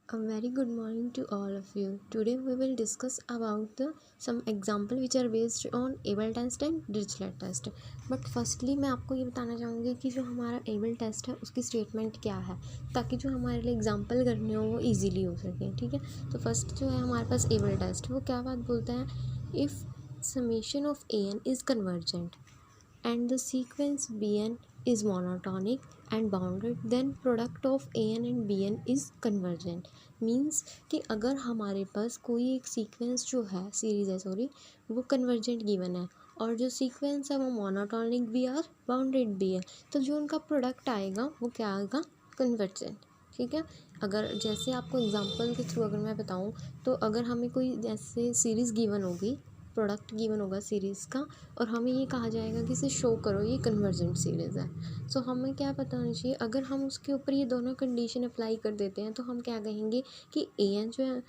A very good morning to all of you. Today we will discuss about some example which are based on able test and Dirichlet test. But firstly मैं आपको ये बताना चाहूँगी कि जो हमारा able test है उसकी स्टेटमेंट क्या है, ताकि जो हमारे लिए एग्जाम्पल करने हो वो इजीली हो सके. ठीक है, तो फर्स्ट जो है हमारे पास able test, वो क्या बात बोलता है, if summation of an is convergent and the sequence bn is monotonic and bounded, then product of an and bn is convergent. Means कि अगर हमारे पास कोई एक सीक्वेंस जो है सीरीज़ है वो कन्वर्जेंट गिवन है और जो सीक्वेंस है वो मोनोटॉनिक भी है और बाउंडेड भी है, तो जो उनका प्रोडक्ट आएगा वो क्या आएगा, कन्वर्जेंट. ठीक है, अगर जैसे आपको एग्जांपल के थ्रू अगर मैं बताऊं, तो अगर हमें कोई जैसे सीरीज़ गिवन होगी, प्रोडक्ट गिवन होगा सीरीज़ का, और हमें ये कहा जाएगा कि इसे शो करो ये कन्वर्जेंट सीरीज़ है. सो हमें क्या पता होना चाहिए, अगर हम उसके ऊपर ये दोनों कंडीशन अप्लाई कर देते हैं तो हम क्या कहेंगे कि ए एन जो है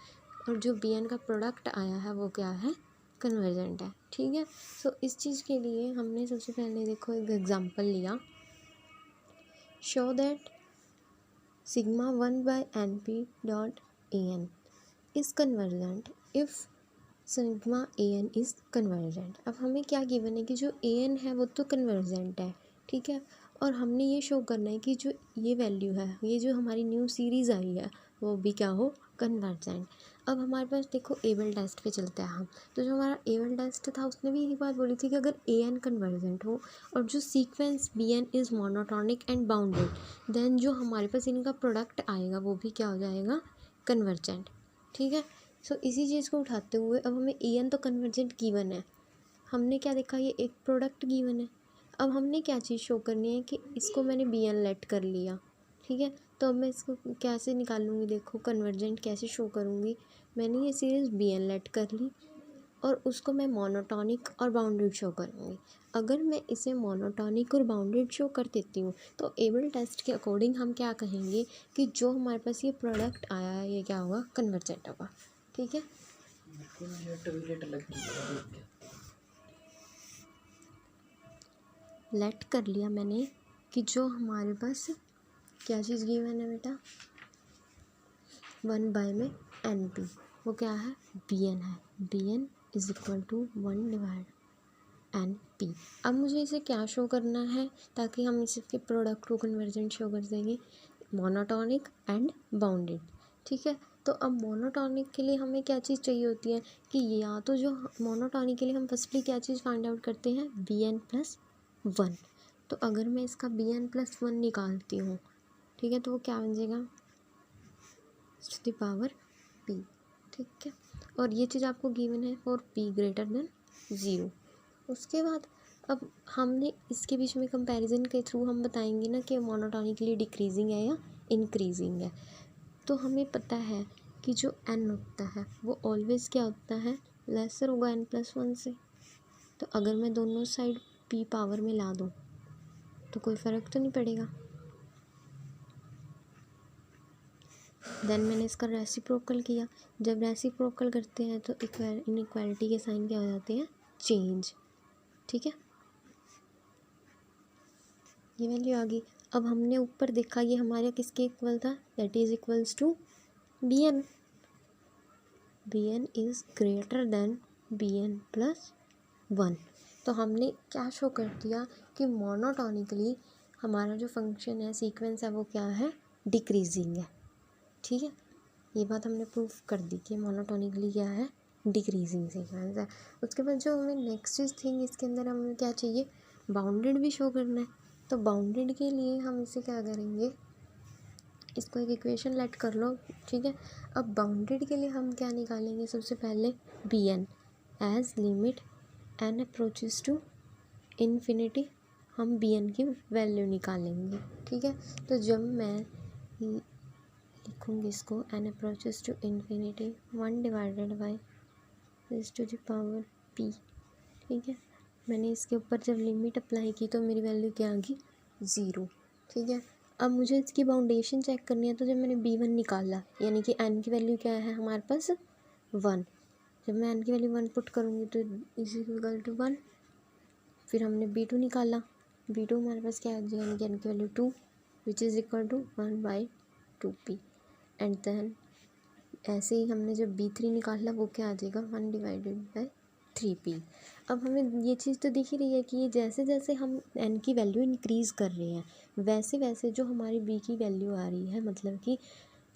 और जो बी एन का प्रोडक्ट आया है वो क्या है, कन्वर्जेंट है. ठीक है, सो इस चीज़ के लिए हमने सबसे पहले देखो एक एग्जांपल लिया, show that sigma 1/np dot A N is convergent if sigma A N is convergent. अब हमें क्या गिवन है कि जो ए एन है वो तो कन्वर्जेंट है. ठीक है, और हमने ये शो करना है कि जो ये वैल्यू है, ये जो हमारी न्यू सीरीज़ आई है वो भी क्या हो, कन्वर्जेंट. अब हमारे पास देखो एबल टेस्ट पे चलते हैं हम, तो जो हमारा एबल टेस्ट था उसने भी यही बात बोली थी कि अगर ए एन कन्वर्जेंट हो और जो sequence B N is monotonic and bounded, then जो हमारे पास इनका प्रोडक्ट आएगा वो भी क्या हो जाएगा, कन्वर्जेंट. ठीक है, सो इसी चीज़ को उठाते हुए अब हमें ए एन तो कन्वर्जेंट गिवन है, हमने क्या देखा, ये एक प्रोडक्ट गिवन है. अब हमने क्या चीज़ शो करनी है कि इसको मैंने बी एन लेट कर लिया. ठीक है, तो अब मैं इसको कैसे निकालूंगी, देखो कन्वर्जेंट कैसे शो करूँगी, मैंने ये सीरीज़ बी एन लेट कर ली और उसको मैं मोनोटॉनिक और बाउंडेड शो करूँगी. अगर मैं इसे मोनोटॉनिक और बाउंडेड शो कर देती हूँ तो एबल टेस्ट के अकॉर्डिंग हम क्या कहेंगे कि जो हमारे पास ये प्रोडक्ट आया है ये क्या होगा, कन्वर्जेंट होगा. ठीक है, लेट कर लिया मैंने कि जो हमारे पास क्या चीज़ गिवन है बेटा, 1 में एन पी, वो क्या है, बी एन है. B N is equal to 1 N P. अब मुझे इसे क्या शो करना है ताकि हम इसके प्रोडक्ट को कन्वर्जेंट शो कर देंगे, मोनोटॉनिक एंड बाउंडेड. ठीक है, तो अब मोनोटॉनिक के लिए हमें क्या चीज़ चाहिए होती है कि या तो जो मोनोटॉनिक के लिए हम फर्स्टली क्या चीज़ फाइंड आउट करते हैं, बी एन प्लस 1. तो अगर मैं इसका बी एन प्लस 1 निकालती हूँ, ठीक है, तो वो क्या बन जाएगा, टू द पावर पी. ठीक है, और ये चीज़ आपको गिवन है फॉर पी ग्रेटर देन 0. उसके बाद अब हमने इसके बीच में कंपैरिजन के थ्रू हम बताएंगे ना कि मोनोटॉनिकली डिक्रीजिंग है या इंक्रीजिंग है. तो हमें पता है कि जो n होता है वो ऑलवेज़ क्या होता है, लेसर होगा n प्लस 1 से. तो अगर मैं दोनों साइड p पावर में ला दूँ तो कोई फ़र्क तो नहीं पड़ेगा. देन मैंने इसका रेसिप्रोकल किया, जब रेसिप्रोकल करते हैं तो इनइक्वालिटी के साइन क्या हो जाते हैं, चेंज. ठीक है, ये वैल्यू आ गई. अब हमने ऊपर देखा ये हमारे किसके इक्वल था, that is equals to B N. B N is greater than B N plus 1. तो हमने क्या शो कर दिया कि मोनोटॉनिकली हमारा जो फंक्शन है, सीक्वेंस है, वो क्या है, डिक्रीजिंग है. ठीक है, ये बात हमने प्रूफ कर दी कि मोनोटॉनिकली क्या है, डिक्रीजिंग सीक्वेंस है. उसके बाद जो हमें नेक्स्ट चीज़ थी, इसके अंदर हमें क्या चाहिए, बाउंडेड भी शो करना है. तो बाउंडेड के लिए हम इसे क्या करेंगे, इसको एक इक्वेशन लेट कर लो. ठीक है, अब बाउंडेड के लिए हम क्या निकालेंगे, सबसे पहले B N as limit N approaches to infinity, हम बी एन की वैल्यू निकालेंगे. ठीक है, तो जब मैं लिखूँगी इसको, N approaches to infinity 1 divided by is to the power P. ठीक है, मैंने इसके ऊपर जब लिमिट अप्लाई की तो मेरी वैल्यू क्या आ गई, 0. ठीक है, अब मुझे इसकी बाउंडेशन चेक करनी है, तो जब मैंने b1 निकाला, यानी कि n की वैल्यू क्या है हमारे पास, 1. जब मैं n की वैल्यू 1 पुट करूँगी तो इज इक्वल टू 1. फिर हमने b2 निकाला, b2 हमारे पास क्या आ जाएगा, यानी कि n की value 2 which is equal to 1/2p. And then ऐसे ही हमने जब B3 निकाला वो क्या आ जाएगा 1/3p। अब हमें ये चीज़ तो दिख ही रही है कि ये जैसे जैसे हम n की वैल्यू इंक्रीज़ कर रहे हैं वैसे वैसे जो हमारी b की वैल्यू आ रही है मतलब कि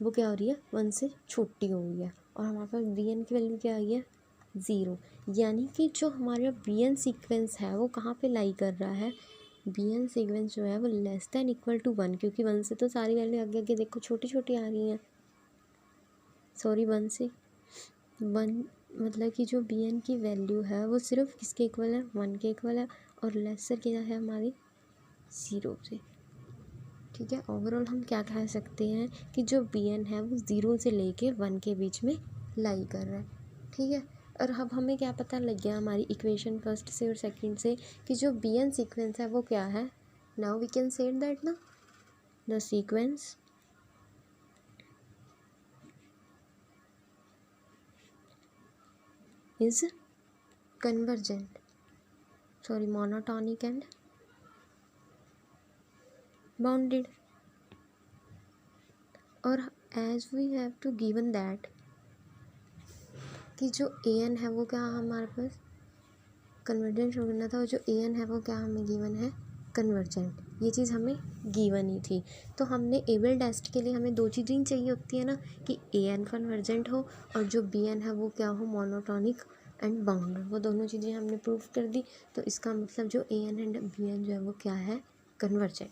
वो क्या हो रही है 1 से छोटी हो गई है और हमारे पास bn की वैल्यू क्या आई है 0। यानी कि जो हमारा bn सीक्वेंस है वो कहाँ पे लाई कर रहा है, bn सीक्वेंस जो है वो लेस दैन इक्वल टू 1, क्योंकि 1 से तो सारी वैल्यू आगे आगे देखो छोटी छोटी आ रही हैं। सॉरी 1 से 1 मतलब कि जो bn की वैल्यू है वो सिर्फ किसके इक्वल है 1 के इक्वल है और लेसर क्या है हमारी 0 से। ठीक है, ओवरऑल हम क्या कह सकते हैं कि जो bn है वो 0 से लेके 1 के बीच में लाई कर रहा है। ठीक है, और अब हमें क्या पता लग गया हमारी इक्वेशन फर्स्ट से और सेकंड से कि जो bn सीक्वेंस है वो क्या है। Now we can say that ना the sequence is convergent, sorry monotonic and bounded। और as we have to given that कि जो an है वो क्या हमारे पास कन्वर्जेंट शो करना था और जो an है वो क्या हमें गिवन है कन्वर्जेंट, ये चीज़ हमें गिवन ही थी। तो हमने एबल टेस्ट के लिए हमें दो चीज़ें ही चाहिए होती है ना कि an कन्वर्जेंट हो और जो bn है वो क्या हो मोनोटॉनिक एंड बाउंडेड, वो दोनों चीज़ें हमने प्रूव कर दी। तो इसका मतलब जो an एंड bn जो है वो क्या है कन्वर्जेंट।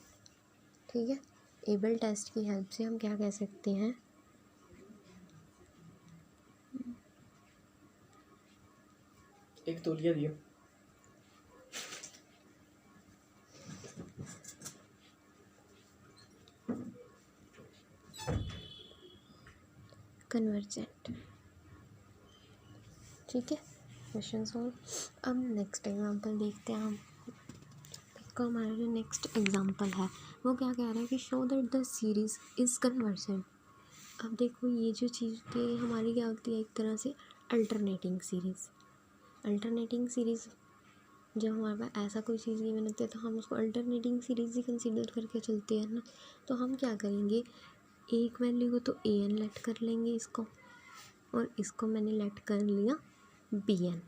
ठीक है, एबल टेस्ट की हेल्प से हम क्या कह सकते हैं एक तौलिया दियो। कन्वर्जेंट। ठीक है, क्वेश्चन सॉल्व। अब नेक्स्ट एग्जांपल देखते हैं हम। देखो हमारा जो नेक्स्ट एग्जांपल है वो क्या कह रहा है कि show that the series is convergent. अब देखो ये जो चीज़ थी हमारी क्या होती है एक तरह से अल्टरनेटिंग सीरीज़। अल्टरनेटिंग सीरीज़ जब हमारे पास ऐसा कोई चीज़ गिवन होती है तो हम उसको अल्टरनेटिंग सीरीज़ ही कंसीडर करके चलते हैं ना। तो हम क्या करेंगे एक वैल्यू को तो an लेट कर लेंगे इसको और इसको मैंने लेट कर लिया bn।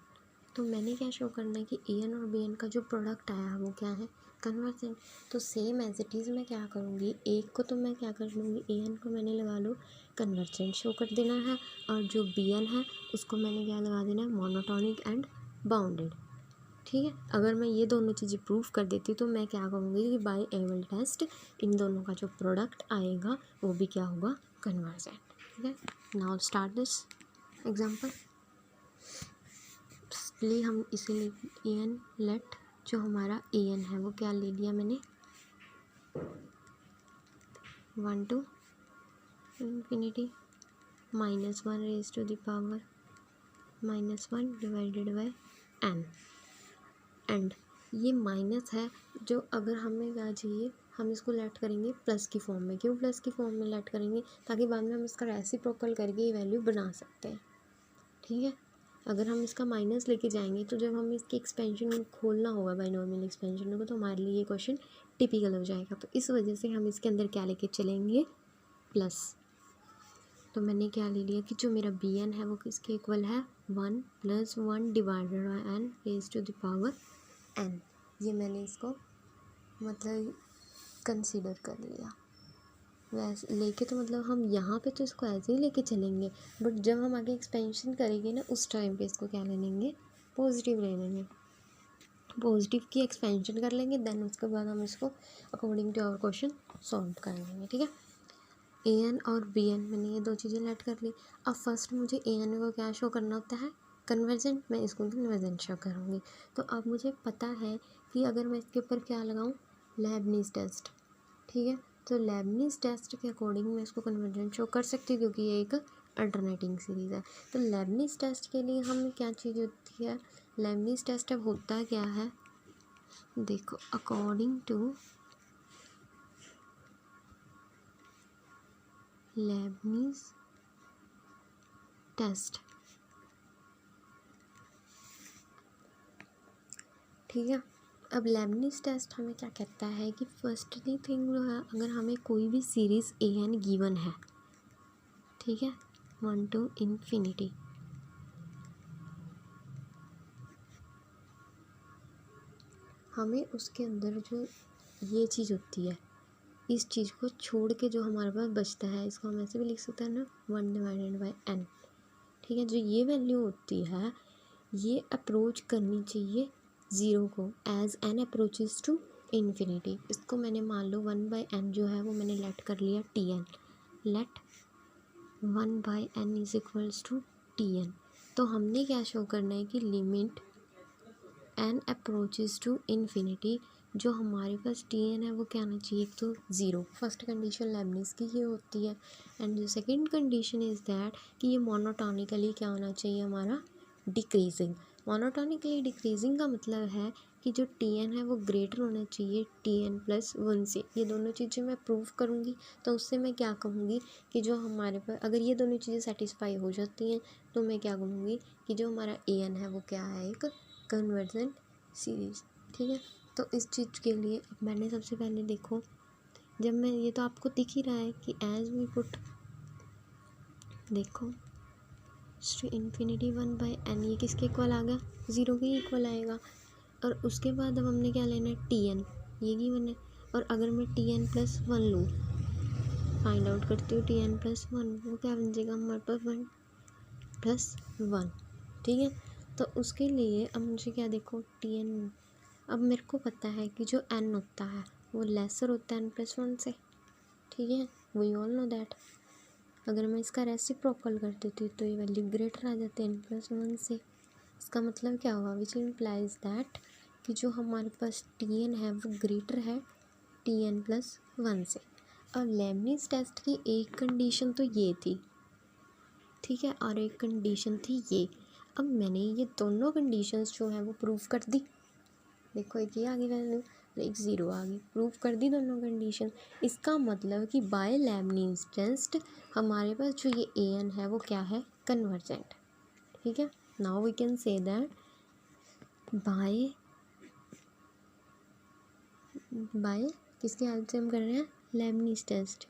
तो मैंने क्या शो करना है कि an और bn का जो प्रोडक्ट आया वो क्या है कन्वर्जेंट। तो सेम एज इट इज़ मैं क्या करूँगी एक को तो मैं क्या कर लूँगी an को मैंने लगा लो कन्वर्जेंट शो कर देना है और जो bn है उसको मैंने क्या लगा देना है मोनोटॉनिक एंड बाउंडेड। ठीक है, अगर मैं ये दोनों चीज़ें प्रूव कर देती तो मैं क्या कहूँगी कि बाय एबल टेस्ट इन दोनों का जो प्रोडक्ट आएगा वो भी क्या होगा कन्वर्जेंट। ठीक है, नाउ स्टार्ट दिस एग्जांपल। इसलिए हम इसे ले an लेट जो हमारा an है वो क्या ले लिया मैंने 1 to infinity -1 raised to the power -1 divided bye n। And ये माइनस है जो अगर हमें क्या चाहिए हम इसको लेट करेंगे प्लस की फॉर्म में। क्यों प्लस की फॉर्म में लेट करेंगे ताकि बाद में हम इसका रेसिप्रोकल करके ये वैल्यू बना सकते हैं। ठीक है, अगर हम इसका माइनस लेके जाएंगे तो जब हम इसकी एक्सपेंशन खोलना होगा बाइनॉमियल एक्सपेंशन को तो हमारे लिए ये क्वेश्चन टिपिकल हो जाएगा। तो इस वजह से हम इसके अंदर क्या लेके चलेंगे प्लस। तो मैंने क्या ले लिया कि जो मेरा bn है वो किसके इक्वल है 1 + 1 divided by n raise to the power n। ये मैंने इसको मतलब कंसीडर कर लिया वैसे लेके। तो मतलब हम यहाँ पे तो इसको ऐसे ही लेके चलेंगे बट जब हम आगे एक्सपेंशन करेंगे ना उस टाइम पे इसको क्या ले लेंगे पॉजिटिव ले लेंगे। पॉजिटिव की एक्सपेंशन कर लेंगे देन उसके बाद हम इसको according to our question solve कर लेंगे। ठीक है, an और bn मैंने ये दो चीज़ें लेट कर ली। अब फर्स्ट मुझे an को क्या शो करना होता है कन्वर्जेंट, मैं इसको कन्वर्जेंट शो करूँगी। तो अब मुझे पता है कि अगर मैं इसके ऊपर क्या लगाऊँ लेबनीज़ टेस्ट। ठीक है, तो लेबनीज़ टेस्ट के अकॉर्डिंग मैं इसको कन्वर्जेंट शो कर सकती हूँ क्योंकि ये एक अल्टरनेटिंग सीरीज़ है। तो लेबनीज़ टेस्ट के लिए हमें क्या चीज़ होती है लेबनीज़ टेस्ट अब होता क्या है देखो अकॉर्डिंग टू लेबनीज़ टेस्ट। ठीक है, अब लेबनीज़ टेस्ट हमें क्या कहता है कि फर्स्टली थिंग जो है अगर हमें कोई भी सीरीज़ an गिवन है ठीक है 1 to infinity। हमें उसके अंदर जो ये चीज़ होती है, इस चीज़ को छोड़ के जो हमारे पास बचता है, इसको हम ऐसे भी लिख सकते हैं ना, 1/n। ठीक है, जो ये वैल्यू होती है ये अप्रोच करनी चाहिए ज़ीरो को, as N approaches to infinity. इसको मैंने मान लो 1/n जो है वो मैंने लेट कर लिया Tn, let 1/n is equals to Tn। तो हमने क्या शो करना है कि limit n approaches to infinity, जो हमारे पास Tn है वो क्या आना चाहिए, एक तो ज़ीरो। फर्स्ट कंडीशन लेबनिज़ की ये होती है। एंड जो सेकंड कंडीशन इज़ दैट कि ये मोनोटोनिकली क्या होना चाहिए हमारा, डिक्रीजिंग। मोनोटोनिकली डिक्रीजिंग का मतलब है कि जो Tn है वो ग्रेटर होना चाहिए Tn+1 से। ये दोनों चीज़ें मैं प्रूव करूँगी, तो उससे मैं क्या कहूँगी कि जो हमारे पास अगर ये दोनों चीज़ें सेटिस्फाई हो जाती हैं तो मैं क्या कहूँगी कि जो हमारा An है वो क्या है, एक कन्वर्जेंट सीरीज़। ठीक है, तो इस चीज़ के लिए अब मैंने सबसे पहले देखो, जब मैं ये तो आपको दिख ही रहा है कि एज वी पुट, देखो टू इन्फिनिटी 1/n, ये किसके इक्वल आ गया, ज़ीरो के इक्वल आएगा। और उसके बाद अब हमने क्या लेना है, Tn, ये गिवन है। और अगर मैं Tn+1 लूँ, फाइंड आउट करती हूँ Tn+1, वो क्या बन जाएगा हमारे पास 1+1। ठीक है, तो उसके लिए अब मुझे क्या देखो Tn, अब मेरे को पता है कि जो n होता है वो लेसर होता है n+1 से। ठीक है, वी ऑल नो दैट। अगर मैं इसका रेसिप्रोकल कर देती हूँ तो ये वैल्यू ग्रेटर आ जाती है n+1 से। इसका मतलब क्या हुआ, विच इम्प्लाइज दैट कि जो हमारे पास Tn है वो ग्रेटर है Tn+1 से। और लेबनिज़ टेस्ट की एक कंडीशन तो ये थी, ठीक है, और एक कंडीशन थी ये। अब मैंने ये दोनों कंडीशंस जो है वो प्रूव कर दी। देखो एक ये आ गई वैल्यू, एक ज़ीरो आ गई, प्रूव कर दी दोनों कंडीशन। इसका मतलब कि बाय लेबनिज़ टेस्ट हमारे पास जो ये An है वो क्या है, कन्वर्जेंट। ठीक है, now we can say that by किसकी हेल्प से हम कर रहे हैं, लेबनिज़ टेस्ट।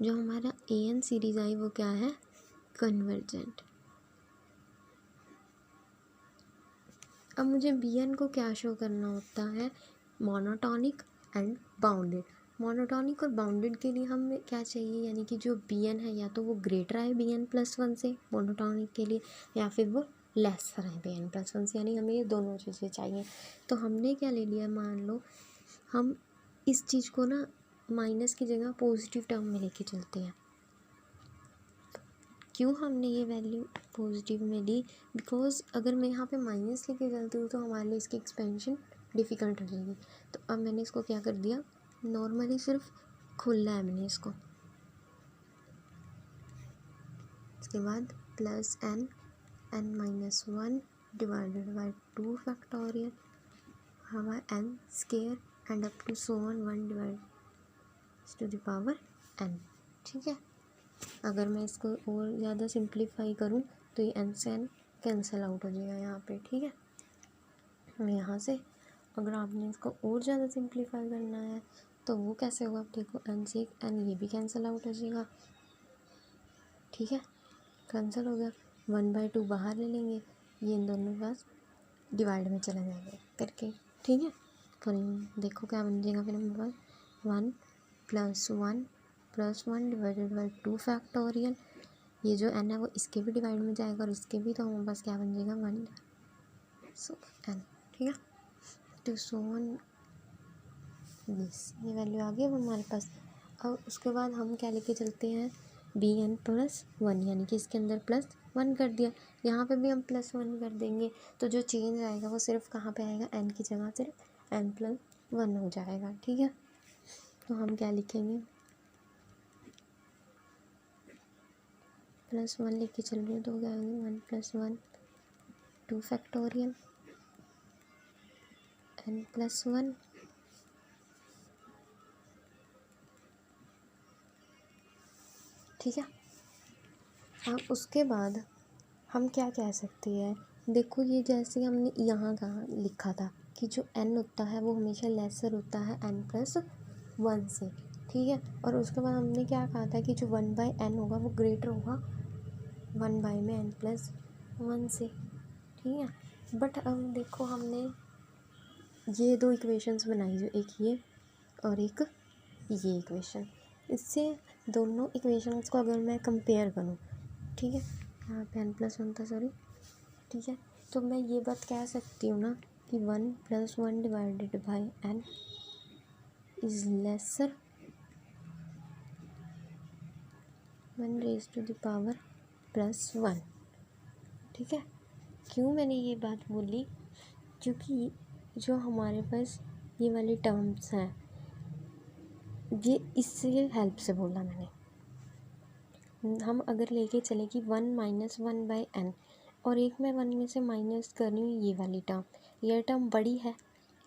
जो हमारा An सीरीज आई वो क्या है, कन्वर्जेंट। अब मुझे Bn को क्या शो करना होता है, मोनोटॉनिक एंड बाउंडेड। मोनोटॉनिक और बाउंडेड के लिए हमें क्या चाहिए, यानी कि जो Bn है या तो वो ग्रेटर है Bn+1 से मोनोटॉनिक के लिए, या फिर वो लेसर है Bn+1 से, यानी हमें ये दोनों चीज़ें चाहिए। तो हमने क्या ले लिया, मान लो हम इस चीज़ को ना माइनस की जगह पॉजिटिव टर्म में लेके चलते हैं। क्यों हमने ये वैल्यू पॉजिटिव में ली, बिकॉज अगर मैं यहाँ पे माइनस लेके चलती हूँ तो हमारे लिए इसकी एक्सपेंशन डिफ़िकल्ट हो जाएगी। तो अब मैंने इसको क्या कर दिया, नॉर्मली सिर्फ खोला है मैंने इसको। इसके बाद +n(n-1) डिवाइडेड बाई 2 फैक्टोरियल हवा n² and up to so on 1 divide to the power n। ठीक है, अगर मैं इसको और ज़्यादा सिंप्लीफाई करूँ तो ये n से n कैंसिल आउट हो जाएगा यहाँ पे। ठीक है, मैं यहाँ से अगर आपने इसको और ज़्यादा सिंप्लीफाई करना है तो वो कैसे होगा, आप देखो n से एक n ये भी कैंसिल आउट हो जाएगा। ठीक है, कैंसिल हो गया, 1/2 बाहर ले लेंगे, ये इन दोनों के पास डिवाइड में चले जाएंगे करके। ठीक है, फिर देखो क्या बन जाएगा, फिर हमारे पास 1+1 डिवाइडेड बाई 2 फैक्टोरियल, ये जो n है वो इसके भी डिवाइड में जाएगा और इसके भी, तो हमारे पास क्या बन जाएगा 1 सो n। ठीक है, तो सो ऑन दिस, ये वैल्यू आ गई अब हमारे पास। अब उसके बाद हम क्या लेके चलते हैं, Bn+1, यानी कि इसके अंदर +1 कर दिया, यहाँ पे भी हम +1 कर देंगे, तो जो चेंज आएगा वो सिर्फ कहाँ पे आएगा, n की जगह सिर्फ n+1 हो जाएगा। ठीक है, तो हम क्या लिखेंगे, +1 लेके चल रहे हो तो क्या होगा 1+1 2 फैक्टोरियल n+1। ठीक है, अब उसके बाद हम क्या कह सकते हैं, देखो ये जैसे हमने यहाँ कहा लिखा था कि जो n होता है वो हमेशा लेसर होता है n+1 से। ठीक है। और उसके बाद हमने क्या कहा था कि जो 1/n होगा वो ग्रेटर होगा 1 में n+1 से, ठीक है। बट अब देखो हमने ये दो इक्वेशंस बनाई, जो एक ये और एक ये इक्वेशन, इससे दोनों इक्वेशंस को अगर मैं कंपेयर करूँ, ठीक है, यहाँ पे n+1 था, सॉरी, ठीक है, तो मैं ये बात कह सकती हूँ ना कि 1+1 divided by n is laser 1⁻+1, ठीक है। क्यों मैंने ये बात बोली, क्योंकि जो हमारे पास ये वाली टर्म्स हैं, ये इससे हेल्प से बोला मैंने। हम अगर लेके चले कि 1-1/n और एक मैं 1 में से माइनस कर रही हूँ ये वाली टर्म, ये टर्म बड़ी है,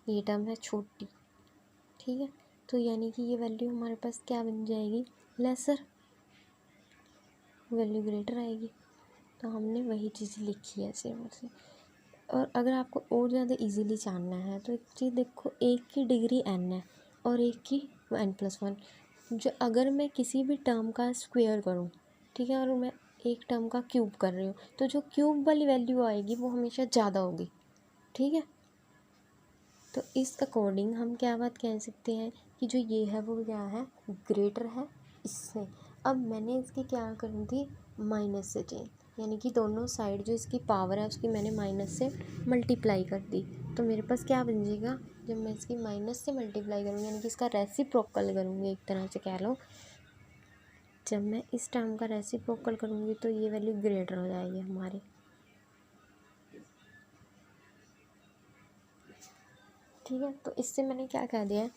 ये टर्म है छोटी, ठीक है, तो यानी कि ये वैल्यू हमारे पास क्या बन जाएगी, लेसर, वैल्यू ग्रेटर आएगी। तो हमने वही चीज़ लिखी है सिर्फ से। और अगर आपको और ज़्यादा इजीली जानना है तो एक चीज़ देखो, एक की डिग्री n है और एक की n+1, जो अगर मैं किसी भी टर्म का स्क्वायर करूँ, ठीक है, और मैं एक टर्म का क्यूब कर रही हूँ, तो जो क्यूब वाली वैल्यू आएगी वो हमेशा ज़्यादा होगी, ठीक है। तो इस अकॉर्डिंग हम क्या बात कह सकते हैं कि जो ये है वो क्या है, ग्रेटर है इससे। अब मैंने इसकी क्या कर दी, माइनस से चेंज, यानी कि दोनों साइड जो इसकी पावर है उसकी मैंने माइनस से मल्टीप्लाई कर दी। तो मेरे पास क्या बन जाएगा, जब मैं इसकी माइनस से मल्टीप्लाई करूँगी, यानी कि इसका रेसिप्रोकल करूँगी, एक तरह से कह लो, जब मैं इस टर्म का रेसिप्रोकल करूँगी तो ये वैल्यू ग्रेटर हो जाएगी हमारी, ठीक है। तो इससे मैंने क्या कह दिया है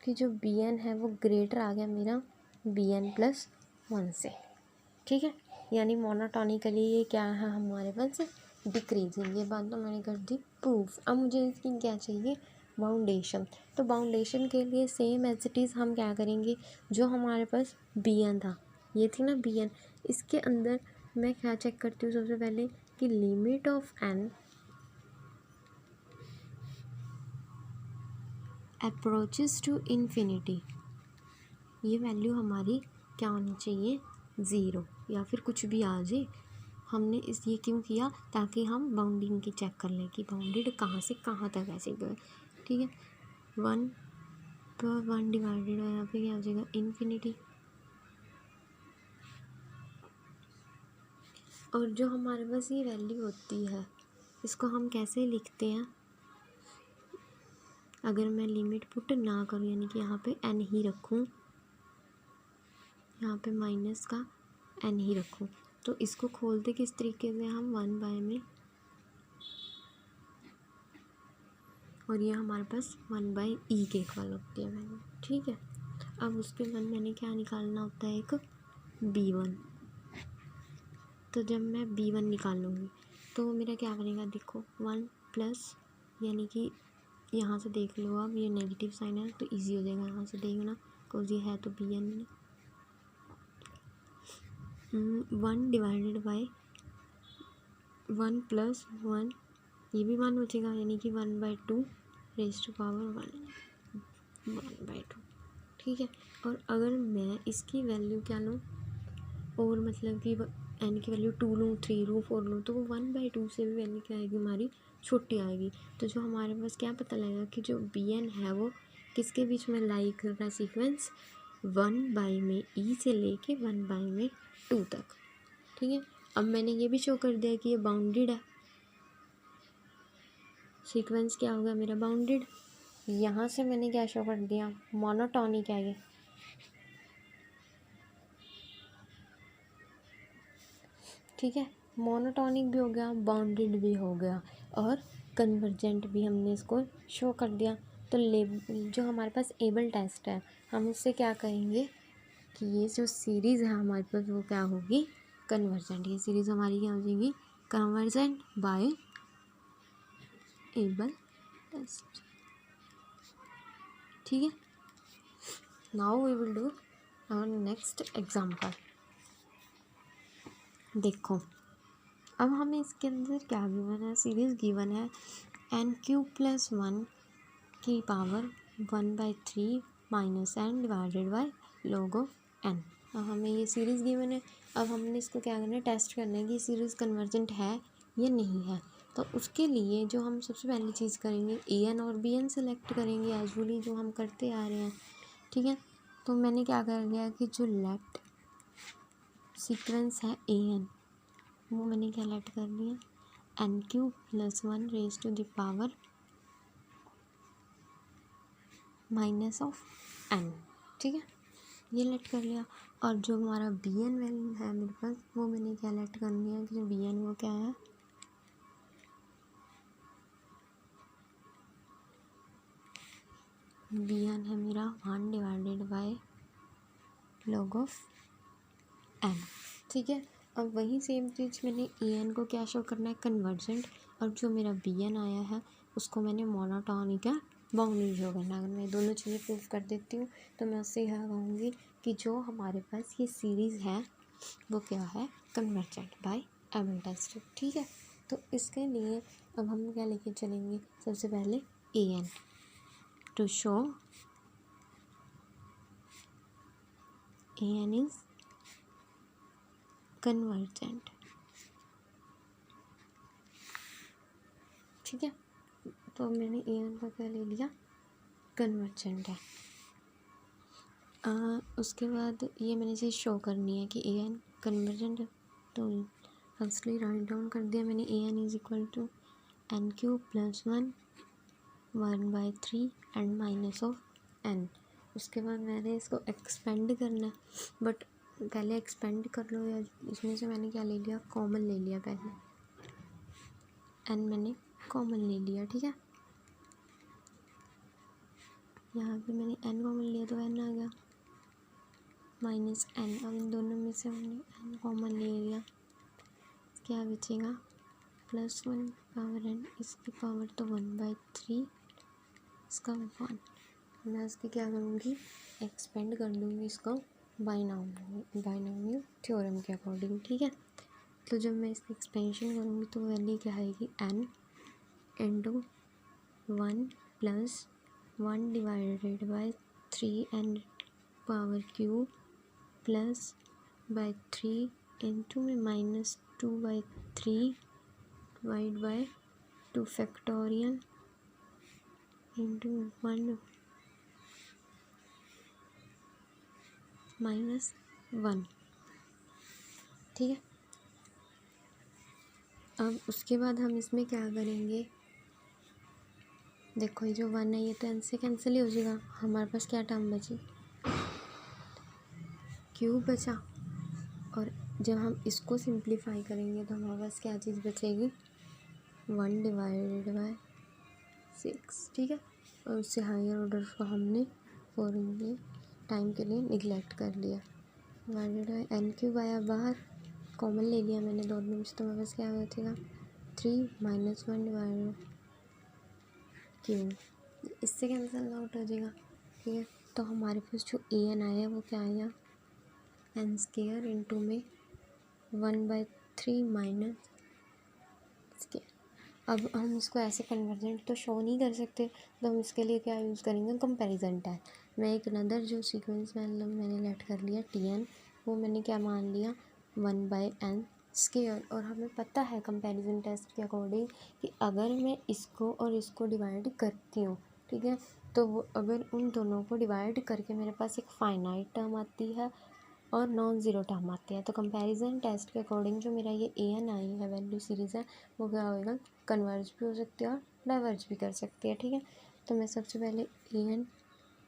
कि जो bn है वो ग्रेटर आ गया मेरा bn+1 से, ठीक है। यानी मोनोटोनिकली ये क्या है हमारे पास, डिक्रीजिंग। ये बात तो मैंने कर दी प्रूफ। अब मुझे इसकी क्या चाहिए, बाउंडेशन। तो बाउंडेशन के लिए सेम एज इट इज़ हम क्या करेंगे, जो हमारे पास bn था, ये थी ना bn, इसके अंदर मैं क्या चेक करती हूँ सबसे पहले कि limit of n approaches to infinity, ये वैल्यू हमारी क्या होनी चाहिए, ज़ीरो, या फिर कुछ भी आ जाए। हमने ये क्यों किया, ताकि हम बाउंडिंग की चेक कर लें कि बाउंडेड कहाँ से कहाँ तक ऐसे गए, ठीक है। 1/1 डिवाइडेड है, यहाँ पे क्या हो जाएगा, इन्फिनिटी। और जो हमारे पास ये वैल्यू होती है इसको हम कैसे लिखते हैं, अगर मैं लिमिट पुट ना करूँ, यानी कि यहाँ पे n ही रखूँ, यहाँ पे माइनस का n ही रखूँ, तो इसको खोलते किस तरीके से हम 1 में, और ये हमारे पास 1/e के इक्वल होती है वैल्यू, ठीक है। अब उसके बाद मैंने क्या निकालना होता है, एक b1। तो जब मैं b1 निकालूंगी तो मेरा क्या बनेगा, देखो 1+ यानी कि यहाँ से देख लो, अब ये नेगेटिव साइन है तो इजी हो जाएगा यहाँ से देखना, बिकॉज ये है तो bn में 1 डिवाइडेड बाई 1+1, ये भी 1 बचेगा, यानी कि 1/2 रेज़ टू पावर 1/2, ठीक है। और अगर मैं इसकी वैल्यू क्या लूँ, और मतलब कि n की वैल्यू 2 लूँ, 3 लूँ, 4 लूँ, तो वो 1/2 से भी वैल्यू क्या आएगी हमारी, छोटी आएगी। तो जो हमारे पास क्या पता लगेगा कि जो bn है वो किसके बीच में लाई कर रहा है सीक्वेंस, 1 में e से लेके 1 में 2 तक, ठीक है। अब मैंने ये भी शो कर दिया कि ये बाउंडेड है, सीक्वेंस क्या होगा मेरा, बाउंडेड। यहाँ से मैंने क्या शो कर दिया, मोनोटॉनिक है ये, ठीक है। मोनोटॉनिक भी हो गया, बाउंडेड भी हो गया, और कन्वर्जेंट भी हमने इसको शो कर दिया। तो जो हमारे पास एबल टेस्ट है, हम उससे क्या कहेंगे कि ये जो सीरीज़ है हमारे पास वो क्या होगी, कन्वर्जेंट। ये सीरीज़ हमारी क्या हो जाएगी, कन्वर्जेंट बाय एबल टेस्ट, ठीक है। Now we will do our next example. देखो अब हमें इसके अंदर क्या गिवन है, सीरीज़ गिवन है n³ + 1 की power 1/3 - n divided by log of n। अब हमें ये सीरीज़ गिवन है, अब हमने इसको क्या करना है, टेस्ट करना है कि सीरीज़ कन्वर्जेंट है या नहीं है। तो उसके लिए जो हम सबसे पहली चीज़ करेंगे, ए एन और बी एन सेलेक्ट करेंगे एजुअली, जो हम करते आ रहे हैं। ठीक है, तो मैंने क्या कर लिया कि जो लेट सीक्वेंस है ए एन, वो मैंने क्या लेट कर लिया, N Q plus 1 raise to the power minus of N. ठीक है, ये लेट कर लिया। और जो हमारा बी एन वैल्यू है मेरे पास, वो मैंने क्या लेट कर लिया कि जो बी एन वो क्या है, बी एन है मेरा 1 divided by log of N. ठीक है, अब वही सेम चीज़ मैंने ए एन को क्या शो करना है, कन्वर्जेंट, और जो मेरा बी एन आया है उसको मैंने मोनोटोनिक या बाउंड्री शो करना है। अगर मैं दोनों चीज़ें प्रूव कर देती हूँ तो मैं उससे यह कहूँगी कि जो हमारे पास ये सीरीज़ है वो क्या है, कन्वर्जेंट बाय एबल टेस्ट। ठीक है, तो इसके लिए अब हम क्या लेके चलेंगे, सबसे पहले A N to show A N is convergent. ठीक है, तो मैंने ए एन का क्या ले लिया, कन्वर्जेंट है। उसके बाद ये मैंने चीज़ शो करनी है कि ए एन कन्वर्जेंट है, तो फर्स्टली राइट डाउन कर दिया मैंने, A N is equal to N Q plus 1/3 and minus of N. उसके बाद मैंने इसको एक्सपेंड करना है, बट पहले एक्सपेंड कर लो, या इसमें से मैंने क्या ले लिया, कॉमन ले लिया पहले, एन मैंने कॉमन ले लिया। ठीक है, यहाँ पे मैंने एन कॉमन लिया तो एन आ गया माइनस एन। अब इन दोनों में से हमने एन कॉमन ले लिया, क्या बचेगा, +1 पावर एन, इसकी पावर तो 1/3, इसका 1। मैं इसकी क्या करूँगी, एक्सपेंड कर दूँगी इसको बाइनोमियल थ्योरम के अकॉर्डिंग। ठीक है, तो जब मैं इसकी एक्सपेंशन करूँगी तो वैल्यू क्या आएगी, N into 1 + 1 divided by 3 N power cube plus by 3 into में -2/3 डिवाइड बाय 2 फैक्टोरियल इंटू 1 -1। ठीक है, अब उसके बाद हम इसमें क्या करेंगे, देखो ये जो 1 है ये तो एन से कैंसिल ही हो जाएगा, हमारे पास क्या टर्म बची, क्यूब बचा। और जब हम इसको सिंप्लीफाई करेंगे तो हमारे पास क्या चीज़ बचेगी, 1 डिवाइडेड बाय 6। ठीक है, और उससे हायर ऑर्डर को हमने फॉर ये टाइम के लिए निगलेक्ट कर लिया। डिवाइडेड बाय एन क्यूब आया बाहर, कॉमन ले लिया मैंने दोनों में से, तो मेरे पास क्या बचेगा, 3 - 1 डिवाइडेड क्यूब, इससे कैंसिल आउट हो जाएगा। ठीक है, तो हमारे पास जो ए एन आया वो क्या आया, एन स्केयर इंटू में 1/3 माइनस स्केयर। अब हम इसको ऐसे कन्वर्जेंट तो शो नहीं कर सकते, तो हम इसके लिए क्या यूज़ करेंगे, कंपैरिजन टैग। मैं एक अनदर जो सीक्वेंस मैंने लेट कर लिया टी एन, वो मैंने क्या मान लिया, 1/n स्केयर। और हमें पता है कंपैरिजन टेस्ट के अकॉर्डिंग कि अगर मैं इसको और इसको डिवाइड करती हूँ, ठीक है, तो वो अगर उन दोनों को डिवाइड करके मेरे पास एक फाइनाइट टर्म आती है और नॉन ज़ीरो टर्म आती है, तो कंपैरिजन टेस्ट के अकॉर्डिंग जो मेरा ये ए एन आई है वैल्यू सीरीज़ है, वो क्या होएगा, कन्वर्ज भी हो सकती है और डाइवर्ज भी कर सकती है। ठीक है, तो मैं सबसे पहले A N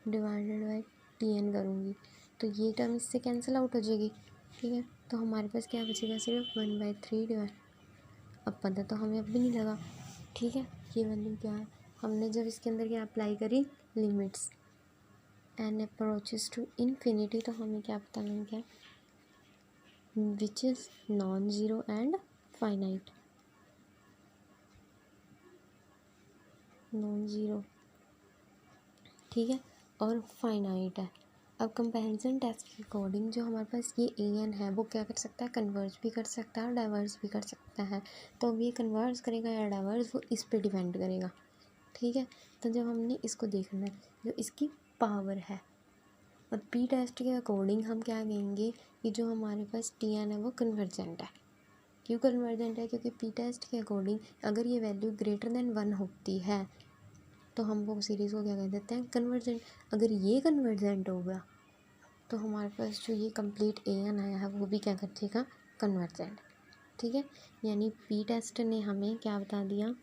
divided by T N करूँगी, तो ये टर्म इससे कैंसिल आउट हो जाएगी। ठीक है, तो हमारे पास क्या बचेगा, सिर्फ 1/3 डिवाइड। अब पता तो हमें अब भी नहीं लगा। ठीक है, ये वैल्यू क्या है, हमने जब इसके अंदर क्या अप्लाई करी, limits n approaches to infinity, तो हमें क्या पता लग गया, which is non zero and finite, non zero. ठीक है, और फाइनाइट है। अब कंपैरिजन टेस्ट के अकॉर्डिंग जो हमारे पास ये ए एन है वो क्या कर सकता है, कन्वर्ज भी कर सकता है और डाइवर्स भी कर सकता है। तो अब ये कन्वर्स करेगा या डाइवर्स, वो इस पे डिपेंड करेगा। ठीक है, तो जब हमने इसको देखना है, जो इसकी पावर है और पी टेस्ट के अकॉर्डिंग हम क्या कहेंगे कि जो हमारे पास टी एन है वो कन्वर्जेंट है। क्यों कन्वर्जेंट है? क्योंकि पी टेस्ट के अकॉर्डिंग अगर ये वैल्यू ग्रेटर देन 1 होती है तो हम वो सीरीज़ को क्या कह देते हैं? कन्वर्जेंट। अगर ये कन्वर्जेंट होगा तो हमारे पास जो ये कंप्लीट ए एन आया है वो भी क्या कर देगा? कन्वर्जेंट। ठीक है, यानी पी टेस्ट ने हमें क्या बता दिया?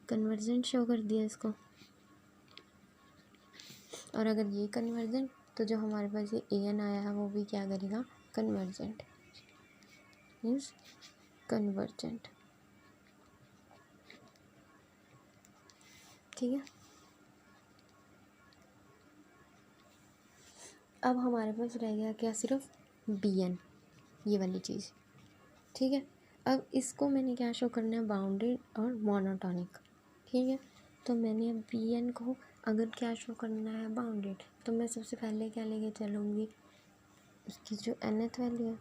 कन्वर्जेंट शो कर दिया इसको। और अगर ये कन्वर्जेंट तो जो हमारे पास ये ए एन आया है वो भी क्या करेगा? Convergent, means convergent. ठीक है, अब हमारे पास रह गया क्या? सिर्फ बी एन, ये वाली चीज़। ठीक है, अब इसको मैंने क्या शो करना है? बाउंडेड और मोनोटॉनिक। ठीक है, तो मैंने अब बी एन को अगर क्या शो करना है? बाउंडेड, तो मैं सबसे पहले क्या लेके चलूँगी? उसकी जो nth वैल्यू है।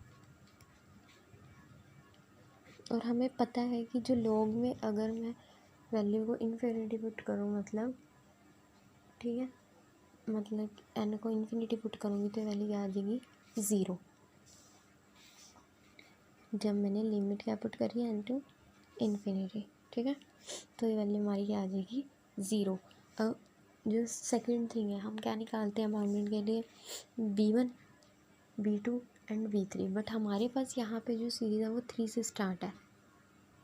और हमें पता है कि जो लॉग में अगर मैं वैल्यू को इन्फिनिटी पुट करूँ, मतलब ठीक है, मतलब एन को इन्फिनिटी पुट करूँगी तो वैल्यू क्या आ जाएगी? 0। जब मैंने लिमिट क्या पुट करी? N to infinity. ठीक है, तो ये वैल्यू हमारी क्या आ जाएगी? 0। अब जो सेकंड थिंग है, हम क्या निकालते हैं बाउंडेड के लिए? b1 b2 and b3। But हमारे पास यहाँ पे जो सीरीज़ है वो 3 से स्टार्ट है।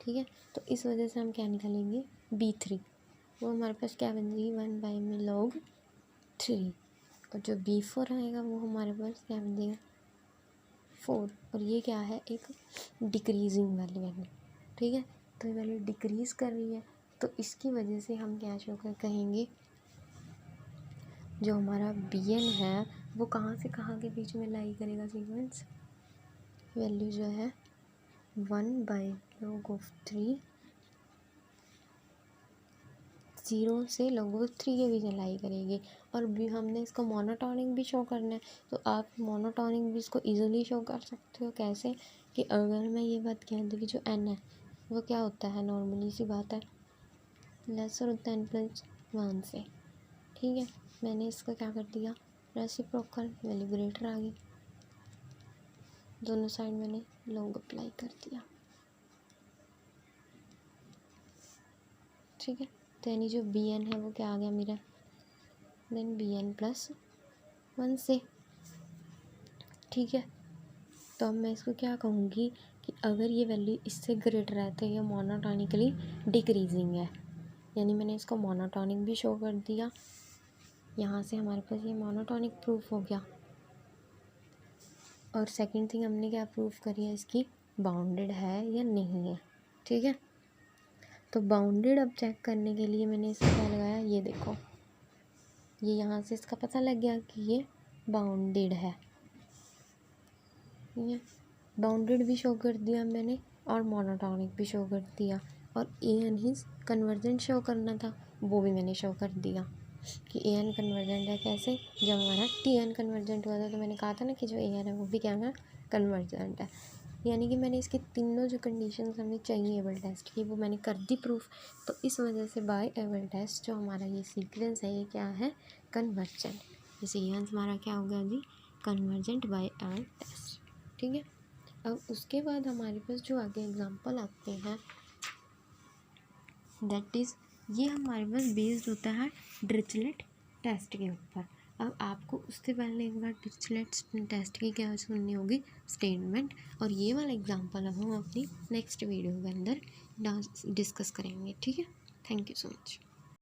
ठीक है, तो इस वजह से हम क्या निकालेंगे? b3। वो हमारे पास क्या बन जाएगी? 1 बाई में log 3। और जो b4 आएगा वो हमारे पास क्या बन जाएगा? 4। और ये क्या है? एक डिक्रीजिंग वाली वैल्यू। ठीक है, तो ये वैल्यू डिक्रीज़ कर रही है, तो इसकी वजह से हम क्या शो कर कहेंगे? जो हमारा बी एन है वो कहाँ से कहाँ के बीच में लाई करेगा सीक्वेंस? वैल्यू जो है 1 बाई log ऑफ 3, 0 से log ऑफ 3 के बीच में लाई करेगी। और भी हमने इसको मोनोटॉनिक भी शो करना है, तो आप मोनोटॉनिक भी इसको ईजिली शो कर सकते हो। कैसे? कि अगर मैं ये बात कह दूँ कि जो एन है वो क्या होता है? नॉर्मली सी बात है, लेसर होता है n+1 से। ठीक है, मैंने इसका क्या कर दिया? रेसिप्रोकल, वैल्यू ग्रेटर आ गई, दोनों साइड मैंने लॉग अप्लाई कर दिया। ठीक है, तो यानी जो बी एन है वो क्या आ गया मेरा? देन बी एन +1 से। ठीक है, तो अब मैं इसको क्या कहूँगी कि अगर ये वैल्यू इससे ग्रेटर है तो ये मोनोटॉनिकली डिक्रीजिंग है। यानी मैंने इसको मोनोटॉनिक भी शो कर दिया। यहाँ से हमारे पास ये मोनोटॉनिक प्रूफ हो गया। और सेकंड थिंग हमने क्या प्रूफ करी है? इसकी बाउंडेड है या नहीं है। ठीक है, तो बाउंडेड अब चेक करने के लिए मैंने इसका क्या लगाया? ये देखो, ये यहाँ से इसका पता लग गया कि ये बाउंडेड है। ठीक है, बाउंडेड भी शो कर दिया मैंने और मोनोटॉनिक भी शो कर दिया। और A N he convergent show करना था, वो भी मैंने शो कर दिया कि ए एन कन्वर्जेंट है। कैसे? जब हमारा टी एन कन्वर्जेंट हुआ था तो मैंने कहा था ना कि जो ए एन है वो भी क्या है? कन्वर्जेंट है। यानी कि मैंने इसकी तीनों जो कंडीशंस हमें चाहिए एबल टेस्ट की वो मैंने कर दी प्रूफ। तो इस वजह से बाय एबल टेस्ट जो हमारा ये सीक्वेंस है ये क्या है? कन्वर्जेंट। ये सीक्वेंस हमारा क्या हो गया जी? Convergent by Abel test. ठीक है, अब उसके बाद हमारे पास जो आगे एग्जांपल आते हैं दैट इज़, ये हमारे पास बेस्ड होता है डिरिचलेट टेस्ट के ऊपर। अब आपको उससे पहले एक बार डिरिचलेट टेस्ट की क्या सुननी होगी? स्टेटमेंट। और ये वाला एग्जांपल अब हम अपनी नेक्स्ट वीडियो के अंदर डिस्कस करेंगे। ठीक है, थैंक यू सो मच।